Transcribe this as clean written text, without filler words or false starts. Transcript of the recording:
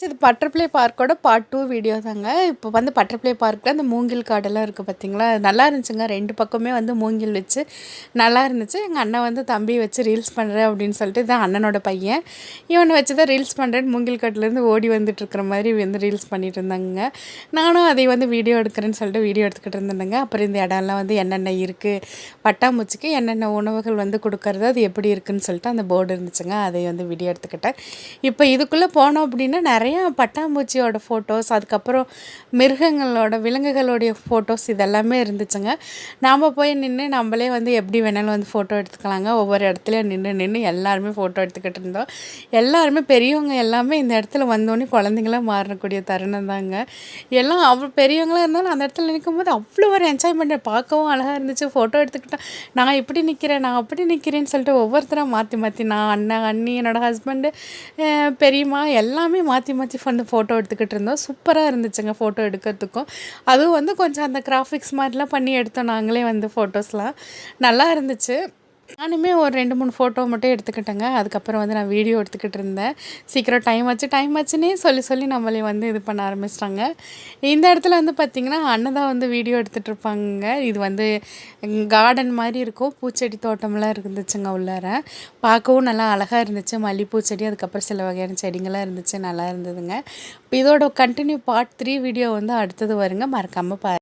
இது butterfly பார்க்கோட part 2 video தாங்க. இப்போ வந்து பட்டர்ஃப்ளை பார்க்கில் அந்த மூங்கில் காடெல்லாம் இருக்குது பார்த்தீங்களா, நல்லா இருந்துச்சுங்க. 2 பக்கமே வந்து மூங்கில் வச்சு நல்லா இருந்துச்சு. எங்கள் அண்ணன் வந்து தம்பி வச்சு ரீல்ஸ் பண்ணுறேன் அப்படின்னு சொல்லிட்டு, இதான் அண்ணனோட பையன், இவனை வச்சு தான் ரீல்ஸ் பண்ணுறேன்னு மூங்கில் காட்டிலேருந்து ஓடி வந்துட்டுருக்கிற மாதிரி வந்து ரீல்ஸ் பண்ணிட்டு இருந்தாங்க. நானும் அதை வந்து வீடியோ எடுக்கிறேன்னு சொல்லிட்டு வீடியோ எடுத்துக்கிட்டு இருந்தேங்க. அப்புறம் இந்த இடம்லாம் வந்து என்னென்ன இருக்குது, பட்டாம்பூச்சிக்கு என்னென்ன உணவுகள் வந்து கொடுக்கறது, அது எப்படி இருக்குதுன்னு சொல்லிட்டு அந்த போர்டு இருந்துச்சுங்க. அதை வந்து வீடியோ எடுத்துக்கிட்டேன். இப்போ இதுக்குள்ளே போனோம் அப்படின்னா நிறையா பட்டாம்பூச்சியோட ஃபோட்டோஸ், அதுக்கப்புறம் மிருகங்களோட விலங்குகளுடைய ஃபோட்டோஸ் இதெல்லாமே இருந்துச்சுங்க. நாம் போய் நின்று நம்மளே வந்து எப்படி வேணாலும் வந்து ஃபோட்டோ எடுத்துக்கலாங்க. ஒவ்வொரு இடத்துலையும் நின்று எல்லாருமே ஃபோட்டோ எடுத்துக்கிட்டு இருந்தோம். எல்லாருமே பெரியவங்க எல்லாமே இந்த இடத்துல வந்தோடனே குழந்தைங்களாக மாறக்கூடிய தருணம் தாங்க. எல்லாம் அவ்வளோ பெரியவங்களாக இருந்தாலும் அந்த இடத்துல நிற்கும்போது அவ்வளோ ஒரு என்ஜாய்மெண்ட், பார்க்கவும் அழகாக இருந்துச்சு. ஃபோட்டோ எடுத்துக்கிட்டேன். நான் இப்படி நிற்கிறேன், நான் அப்படி நிற்கிறேன்னு சொல்லிட்டு ஒவ்வொருத்தராக மாற்றி நான் அண்ணன், அண்ணி, என்னோடய ஹஸ்பண்டு, பெரியம்மா எல்லாமே மாற்றி வந்து ஃபோட்டோ எடுத்துக்கிட்டு இருந்தோம். சூப்பராக இருந்துச்சுங்க ஃபோட்டோ எடுக்கிறதுக்கும். அதுவும் வந்து கொஞ்சம் அந்த கிராஃபிக்ஸ் மாதிரிலாம் பண்ணி எடுத்தோம் நாங்களே வந்து ஃபோட்டோஸ்லாம் நல்லா இருந்துச்சு. நானுமே ஒரு 2, 3 ஃபோட்டோ மட்டும் எடுத்துக்கிட்டேங்க. அதுக்கப்புறம் வந்து நான் வீடியோ எடுத்துக்கிட்டு இருந்தேன். சீக்கிரம் டைம் ஆச்சுன்னே சொல்லி நம்மளே வந்து இது பண்ண ஆரம்பிச்சிட்டாங்க. இந்த இடத்துல வந்து பார்த்திங்கன்னா அண்ணன் தான் வந்து வீடியோ எடுத்துகிட்ருப்பாங்க. இது வந்து கார்டன் மாதிரி இருக்கும், பூச்செடி தோட்டம்லாம் இருந்துச்சுங்க உள்ளார. பார்க்கவும் நல்லா அழகாக இருந்துச்சு. மல்லிகைப்பூ செடி, அதுக்கப்புறம் சில வகையான செடிங்கள்லாம் இருந்துச்சு, நல்லா இருந்ததுங்க. இப்போ இதோட கண்டினியூ பார்ட் 3 வீடியோ வந்து அடுத்தது வருங்க, மறக்காமல்